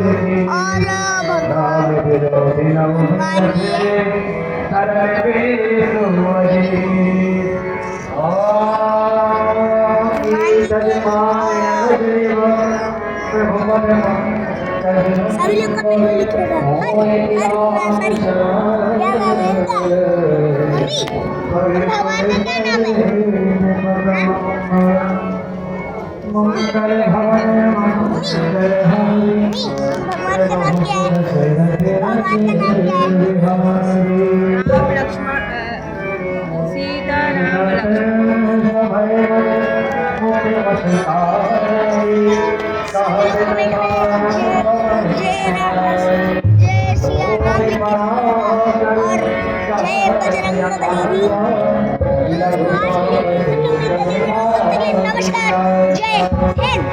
और भगवान की सभी लोग कमेंट में लिखिएगा। सॉरी, क्या नाम है इसका? भगवान का क्या नाम है? भगवान का नाम क्या है? भगवान का नाम क्या है? राम लक्ष्मण सीता राम जय सिया राम और जय बजरंगबली। नमस्कार, जय हिंद।